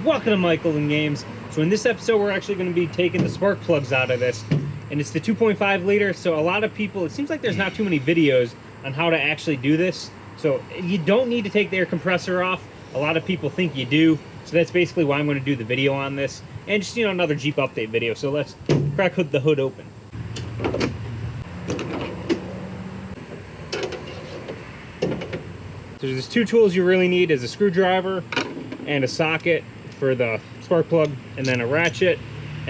Welcome to mikegolden Games. So in this episode, we're actually going to be taking the spark plugs out of this. And it's the 2.5 liter, so a lot of people, it seems like there's not too many videos on how to actually do this. So you don't need to take the air compressor off. A lot of people think you do. So that's basically why I'm going to do the video on this. And just, another Jeep update video. So let's crack the hood open. So there's two tools you really need, is a screwdriver and a socket for the spark plug, and then a ratchet,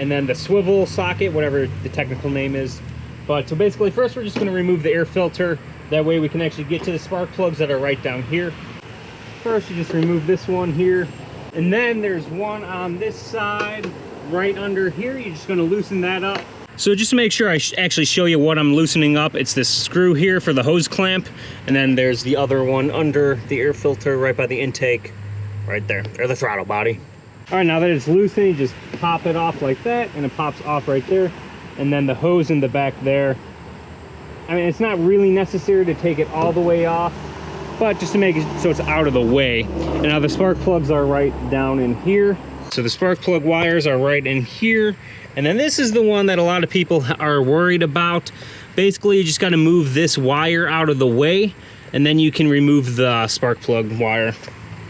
and then the swivel socket, whatever the technical name is. But so basically, first we're just going to remove the air filter. That way we can actually get to the spark plugs that are right down here. First, you just remove this one here, and then there's one on this side right under here. You're just going to loosen that up. So just to make sure I actually show you what I'm loosening up, it's this screw here for the hose clamp, and then there's the other one under the air filter right by the intake, right there, or the throttle body. All right, now that it's loosened, you just pop it off like that, and it pops off right there. And then the hose in the back there. I mean, it's not really necessary to take it all the way off, but just to make it so it's out of the way. And now the spark plugs are right down in here. So the spark plug wires are right in here. And then this is the one that a lot of people are worried about. Basically, you just got to move this wire out of the way, and then you can remove the spark plug wire.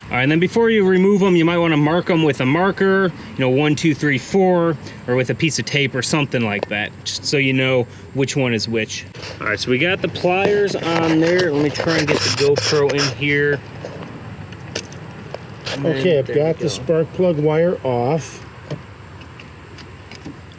All right, and then before you remove them, you might want to mark them with a marker, 1, 2, 3, 4, or with a piece of tape or something like that, just so you know which one is which. All right, so we got the pliers on there. Let me try and get the GoPro in here. Okay, I've got the spark plug wire off.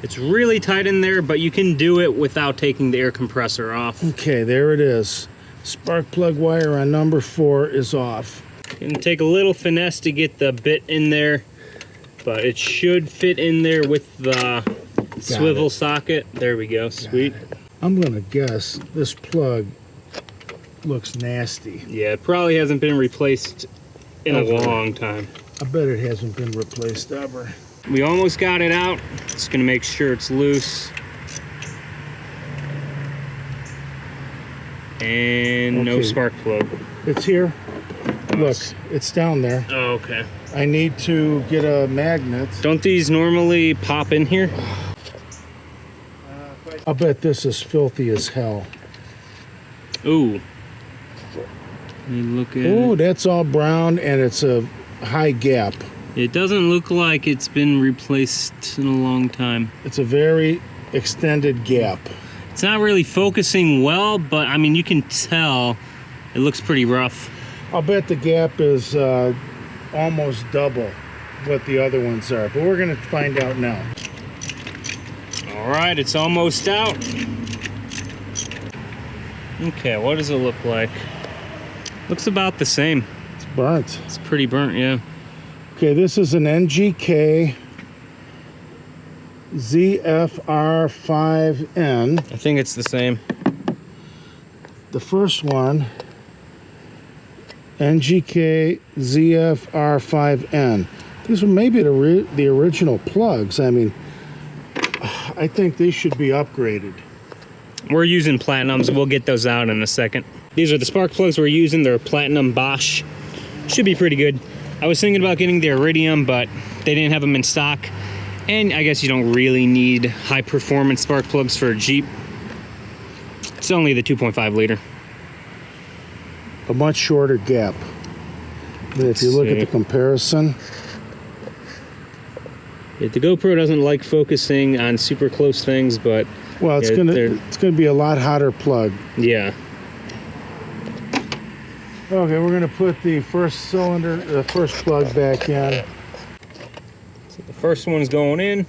It's really tight in there, but you can do it without taking the air compressor off. Okay, there it is. Spark plug wire on number 4 is off. Gonna take a little finesse to get the bit in there, but it should fit in there with the swivel socket. There we go, sweet. I'm gonna guess this plug looks nasty. Yeah, it probably hasn't been replaced in a long time. I bet it hasn't been replaced ever. We almost got it out. Just gonna make sure it's loose. And no spark plug. It's here. Look, it's down there. Oh, okay. I need to get a magnet. Don't these normally pop in here? I bet this is filthy as hell. Ooh. Let me look at Ooh, it. that's all brown and it's a high gap. It doesn't look like it's been replaced in a long time. It's a very extended gap. It's not really focusing well, but I mean, you can tell it looks pretty rough. I'll bet the gap is almost double what the other ones are, but we're gonna find out now. All right, it's almost out. Okay, what does it look like? Looks about the same. It's burnt. It's pretty burnt, yeah. Okay, this is an NGK ZFR5N. I think it's the same. The first one, NGK ZFR5N. These are maybe the original plugs. I mean, I think these should be upgraded. We're using platinums. We'll get those out in a second. These are the spark plugs we're using. They're platinum Bosch. Should be pretty good. I was thinking about getting the iridium, but they didn't have them in stock. And I guess you don't really need high performance spark plugs for a Jeep. It's only the 2.5 liter. A much shorter gap. But if you look at the comparison. Yeah, the GoPro doesn't like focusing on super close things, but well, it's gonna be a lot hotter plug. Yeah. Okay, we're gonna put the first plug back in. So the first one's going in. All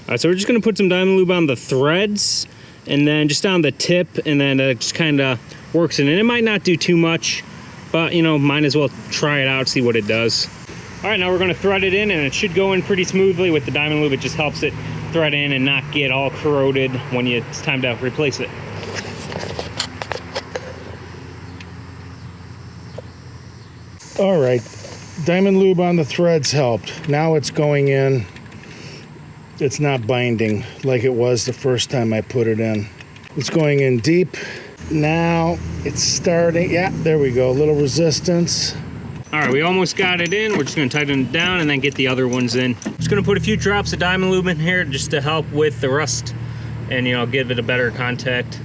right, so we're just gonna put some diamond lube on the threads, and then just on the tip, and then it just kind of works in. And it might not do too much, but might as well try it out, see what it does. All right, now we're gonna thread it in, and it should go in pretty smoothly with the diamond lube. It just helps it thread in and not get all corroded when it's time to replace it. All right, diamond lube on the threads helped. Now it's going in. It's not binding like it was the first time I put it in. It's going in deep. Now it's starting. Yeah, there we go. A little resistance. All right, we almost got it in. We're just gonna tighten it down and then get the other ones in. Just gonna put a few drops of diamond lube in here just to help with the rust and, you know, give it a better contact.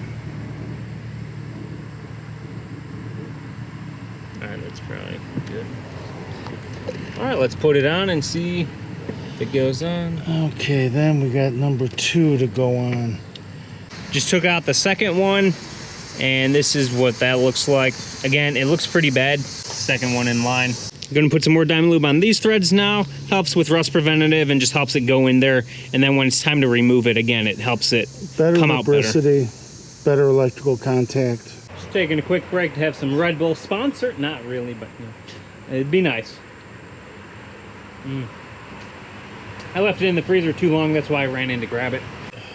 All right, that's probably good. All right, let's put it on and see if it goes on. Okay, then we got number 2 to go on. Just took out the second one, and this is what that looks like. Again, it looks pretty bad. Second one in line. I'm gonna put some more diamond lube on these threads now. Helps with rust preventative and just helps it go in there. And then when it's time to remove it, again, it helps it come out better. Lubricity, better electrical contact. Just taking a quick break to have some Red Bull sponsor. Not really, but you know, it'd be nice. I left it in the freezer too long, that's why I ran in to grab it.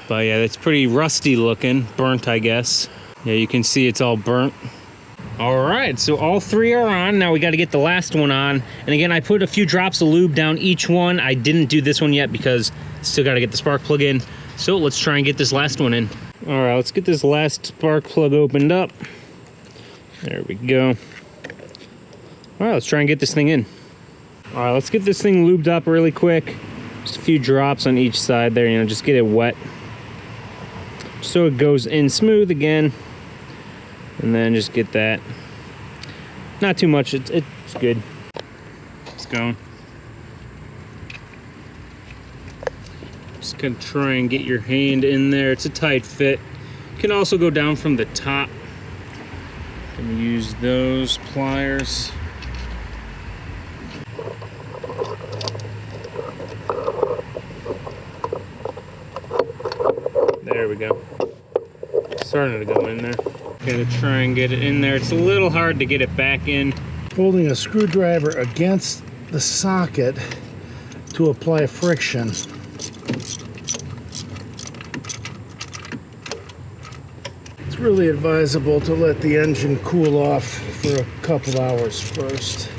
But yeah, it's pretty rusty looking, burnt I guess. Yeah, you can see it's all burnt. All right, so all 3 are on. Now we got to get the last one on. And again, I put a few drops of lube down each one. I didn't do this one yet because still got to get the spark plug in. So let's try and get this last one in. All right, let's get this last spark plug opened up. There we go. All right, let's try and get this thing in. All right, let's get this thing lubed up really quick. Just a few drops on each side there, you know, just get it wet. So it goes in smooth again. And then just get that. Not too much, it's good. It's going. Just gonna try and get your hand in there. It's a tight fit. You can also go down from the top. You can use those pliers. There we go. Starting to go in there. Gonna try and get it in there. It's a little hard to get it back in. Holding a screwdriver against the socket to apply friction. It's really advisable to let the engine cool off for a couple hours first.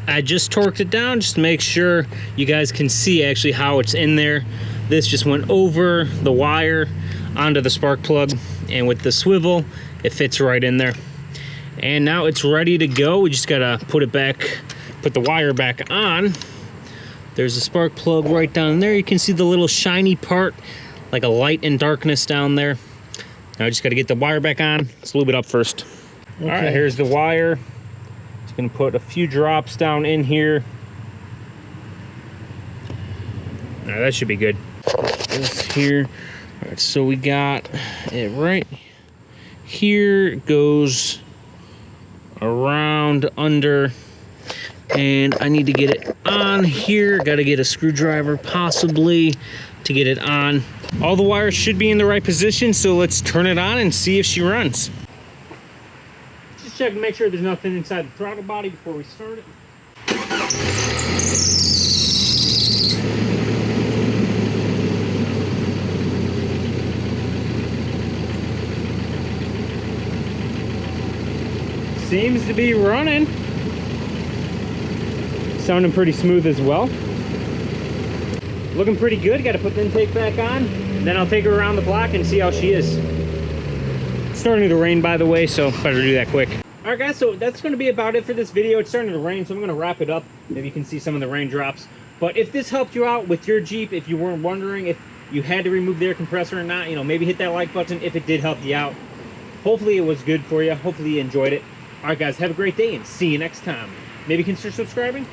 I just torqued it down just to make sure you guys can see actually how it's in there. This just went over the wire onto the spark plug, and with the swivel it fits right in there. And now it's ready to go. We just gotta put it back, put the wire back on. There's a spark plug right down there. You can see the little shiny part, like a light and darkness down there. Now I just gotta get the wire back on. Let's lube it up first. Okay. All right, here's the wire. Just gonna put a few drops down in here. Now that should be good. This here. All right, so we got it right here. It goes around under, and I need to get it on here. Got to get a screwdriver possibly to get it on. All the wires should be in the right position, so let's turn it on and see if she runs. Just check to make sure there's nothing inside the throttle body before we start it. Seems to be running. Sounding pretty smooth as well. Looking pretty good. Got to put the intake back on. Then I'll take her around the block and see how she is. It's starting to rain, by the way, so better do that quick. All right, guys, so that's going to be about it for this video. It's starting to rain, so I'm going to wrap it up. Maybe you can see some of the raindrops. But if this helped you out with your Jeep, if you weren't wondering if you had to remove the air compressor or not, you know, maybe hit that like button if it did help you out. Hopefully it was good for you. Hopefully you enjoyed it. All right, guys, have a great day and see you next time. Maybe consider subscribing.